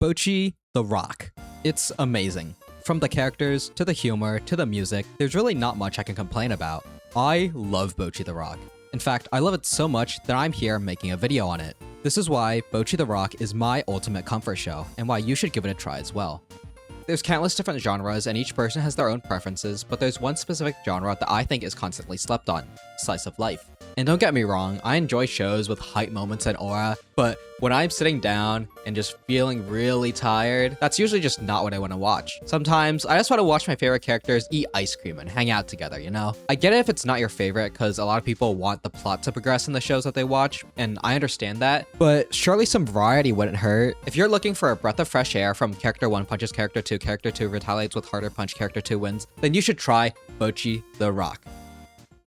Bocchi the Rock. It's amazing. From the characters, to the humor, to the music, there's really not much I can complain about. I love Bocchi the Rock. In fact, I love it so much that I'm here making a video on it. This is why Bocchi the Rock is my ultimate comfort show, and why you should give it a try as well. There's countless different genres, and each person has their own preferences, but there's one specific genre that I think is constantly slept on: slice of life. And don't get me wrong, I enjoy shows with hype moments and aura, but when I'm sitting down and just feeling really tired, that's usually just not what I want to watch. Sometimes, I just want to watch my favorite characters eat ice cream and hang out together, you know? I get it if it's not your favorite, because a lot of people want the plot to progress in the shows that they watch, and I understand that, but surely some variety wouldn't hurt. If you're looking for a breath of fresh air from character 1 punches character 2, character 2 retaliates with harder punch, character 2 wins, then you should try Bocchi the Rock.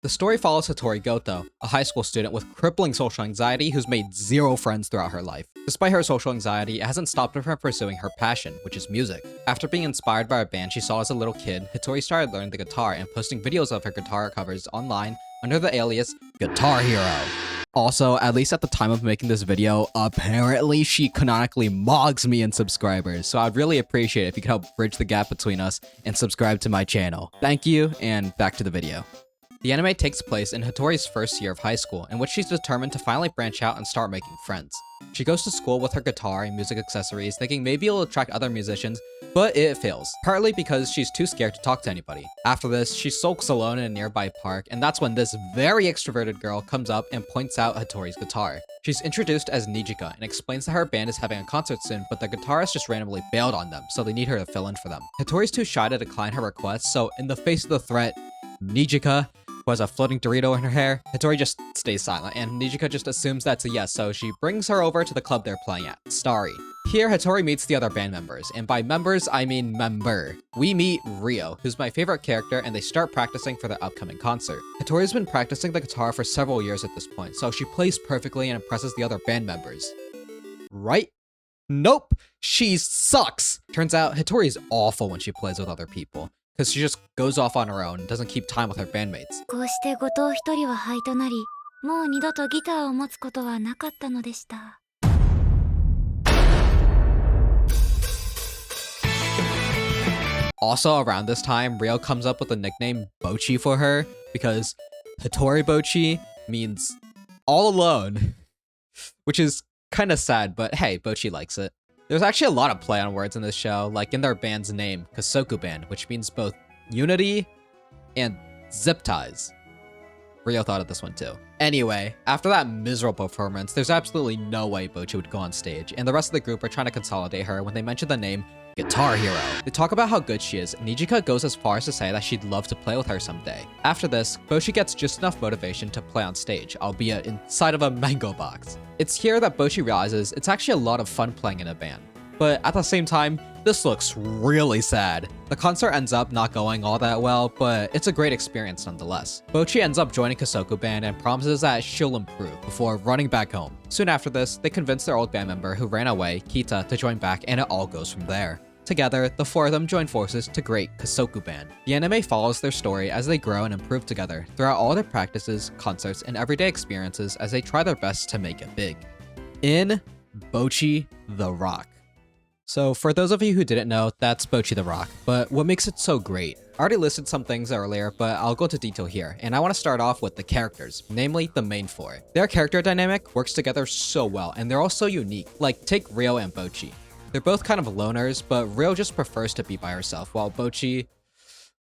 The story follows Hattori Goto, a high school student with crippling social anxiety who's made 0 friends throughout her life. Despite her social anxiety, it hasn't stopped her from pursuing her passion, which is music. After being inspired by a band she saw as a little kid, Hattori started learning the guitar and posting videos of her guitar covers online under the alias Guitar Hero. Also, at least at the time of making this video, apparently she canonically mogs me in subscribers, so I'd really appreciate it if you could help bridge the gap between us and subscribe to my channel. Thank you, and back to the video. The anime takes place in Hattori's first year of high school, in which she's determined to finally branch out and start making friends. She goes to school with her guitar and music accessories, thinking maybe it'll attract other musicians, but it fails, partly because she's too scared to talk to anybody. After this, she sulks alone in a nearby park, and that's when this very extroverted girl comes up and points out Hattori's guitar. She's introduced as Nijika and explains that her band is having a concert soon, but the guitarist just randomly bailed on them, so they need her to fill in for them. Hattori's too shy to decline her request, so in the face of the threat, Nijika, who has a floating Dorito in her hair, Hattori just stays silent, and Nijika just assumes that's a yes, so she brings her over to the club they're playing at, Starry. Here, Hattori meets the other band members, and by members, I mean member. We meet Ryo, who's my favorite character, and they start practicing for their upcoming concert. Hattori's been practicing the guitar for several years at this point, so she plays perfectly and impresses the other band members. Right? Nope! She sucks! Turns out, Hattori's awful when she plays with other people, because she just goes off on her own and doesn't keep time with her bandmates. こうして後藤一人は灰となり、もう二度とギターを持つことはなかったのでした。Also, around this time, Ryo comes up with the nickname Bocchi for her, because Hattori Bocchi means all alone, which is kinda sad, but hey, Bocchi likes it. There's actually a lot of play on words in this show, like in their band's name, Kasoku Band, which means both unity and zip ties. Ryo thought of this one too. Anyway, after that miserable performance, there's absolutely no way Bocchi would go on stage, and the rest of the group are trying to consolidate her when they mention the name Guitar Hero. They talk about how good she is, and Nijika goes as far as to say that she'd love to play with her someday. After this, Bocchi gets just enough motivation to play on stage, albeit inside of a mango box. It's here that Bocchi realizes it's actually a lot of fun playing in a band. But at the same time, this looks really sad. The concert ends up not going all that well, but it's a great experience nonetheless. Bocchi ends up joining Kasoku Band and promises that she'll improve before running back home. Soon after this, they convince their old band member who ran away, Kita, to join back, and it all goes from there. Together, the 4 of them join forces to create Kasoku Band. The anime follows their story as they grow and improve together throughout all their practices, concerts, and everyday experiences as they try their best to make it big. In Bocchi the Rock. So for those of you who didn't know, that's Bocchi the Rock, but what makes it so great? I already listed some things earlier, but I'll go into detail here, and I want to start off with the characters, namely the main 4. Their character dynamic works together so well, and they're all so unique. Like, take Ryo and Bocchi. They're both kind of loners, but Ryo just prefers to be by herself, while Bocchi,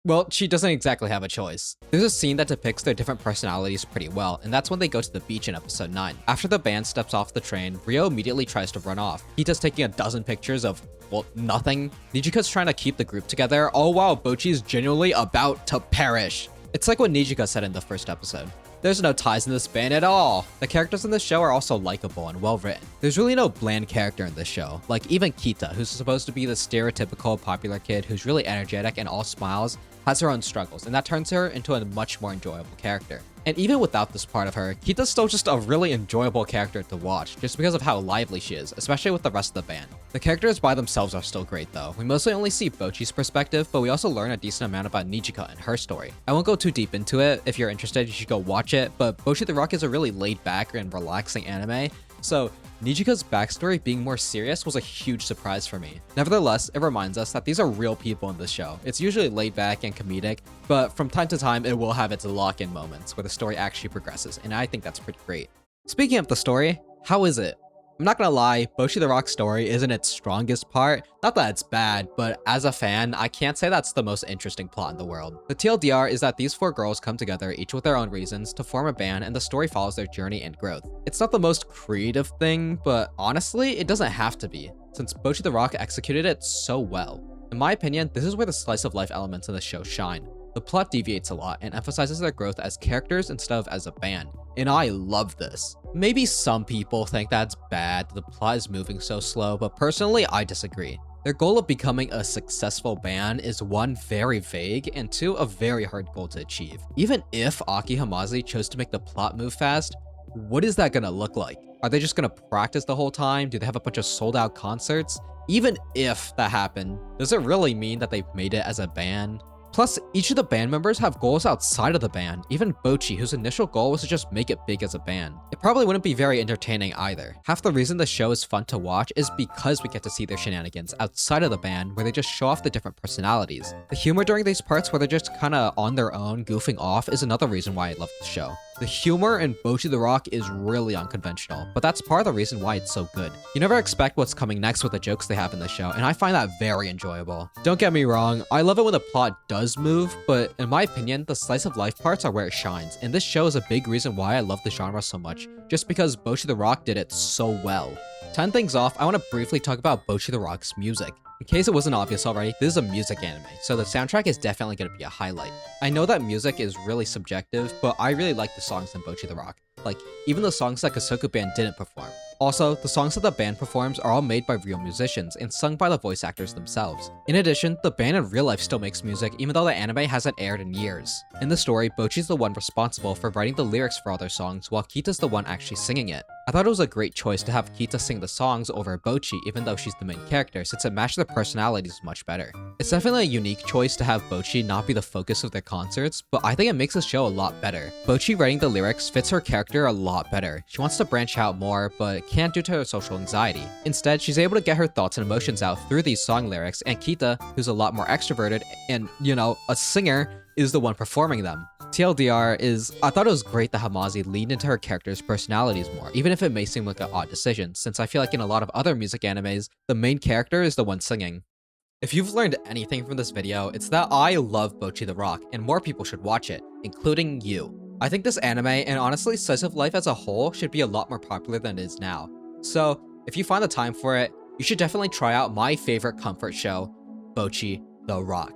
well, she doesn't exactly have a choice. There's a scene that depicts their different personalities pretty well, and that's when they go to the beach in episode 9. After the band steps off the train, Ryo immediately tries to run off. Hita's taking a dozen pictures of, well, nothing. Nijika's trying to keep the group together, all while Bocchi's genuinely about to perish. It's like what Nijika said in the first episode. There's no ties in this band at all. The characters in this show are also likable and well written. There's really no bland character in this show. Like even Kita, who's supposed to be the stereotypical popular kid who's really energetic and all smiles, has her own struggles, and that turns her into a much more enjoyable character. And even without this part of her, Kita's still just a really enjoyable character to watch, just because of how lively she is, especially with the rest of the band. The characters by themselves are still great though. We mostly only see Bocchi's perspective, but we also learn a decent amount about Nijika and her story. I won't go too deep into it. If you're interested, you should go watch it, but Bocchi the Rock is a really laid back and relaxing anime, so Nijika's backstory being more serious was a huge surprise for me. Nevertheless, it reminds us that these are real people in this show. It's usually laid back and comedic, but from time to time it will have its lock-in moments where the story actually progresses, and I think that's pretty great. Speaking of the story, how is it? I'm not gonna lie, Bocchi the Rock's story isn't its strongest part. Not that it's bad, but as a fan, I can't say that's the most interesting plot in the world. The TLDR is that these 4 girls come together, each with their own reasons, to form a band, and the story follows their journey and growth. It's not the most creative thing, but honestly, it doesn't have to be, since Bocchi the Rock executed it so well. In my opinion, this is where the slice of life elements in the show shine. The plot deviates a lot and emphasizes their growth as characters instead of as a band, and I love this. Maybe some people think that's bad, the plot is moving so slow, but personally I disagree. Their goal of becoming a successful band is 1, very vague, and 2, a very hard goal to achieve. Even if Aki Hamazi chose to make the plot move fast, what is that gonna look like? Are they just gonna practice the whole time? Do they have a bunch of sold out concerts? Even if that happened, does it really mean that they've made it as a band? Plus, each of the band members have goals outside of the band, even Bocchi, whose initial goal was to just make it big as a band. It probably wouldn't be very entertaining either. Half the reason the show is fun to watch is because we get to see their shenanigans outside of the band where they just show off the different personalities. The humor during these parts where they're just kinda on their own, goofing off, is another reason why I love the show. The humor in Bocchi the Rock is really unconventional, but that's part of the reason why it's so good. You never expect what's coming next with the jokes they have in the show, and I find that very enjoyable. Don't get me wrong, I love it when the plot does move, but in my opinion, the slice of life parts are where it shines, and this show is a big reason why I love the genre so much, just because Bocchi the Rock did it so well. To end things off, I want to briefly talk about Bocchi the Rock's music. In case it wasn't obvious already, this is a music anime, so the soundtrack is definitely going to be a highlight. I know that music is really subjective, but I really like the songs in Bocchi the Rock. Like, even the songs that Kasoku Band didn't perform. Also, the songs that the band performs are all made by real musicians and sung by the voice actors themselves. In addition, the band in real life still makes music even though the anime hasn't aired in years. In the story, Bocchi's the one responsible for writing the lyrics for all their songs, while Kita's the one actually singing it. I thought it was a great choice to have Kita sing the songs over Bocchi even though she's the main character, since it matched their personalities much better. It's definitely a unique choice to have Bocchi not be the focus of their concerts, but I think it makes the show a lot better. Bocchi writing the lyrics fits her character a lot better. She wants to branch out more, but can't due to her social anxiety. Instead, she's able to get her thoughts and emotions out through these song lyrics, and Kita, who's a lot more extroverted and, a singer, is the one performing them. TLDR is, I thought it was great that Hamazi leaned into her character's personalities more, even if it may seem like an odd decision, since I feel like in a lot of other music animes, the main character is the one singing. If you've learned anything from this video, it's that I love Bocchi the Rock, and more people should watch it, including you. I think this anime, and honestly slice of life as a whole, should be a lot more popular than it is now. So, if you find the time for it, you should definitely try out my favorite comfort show, Bocchi the Rock.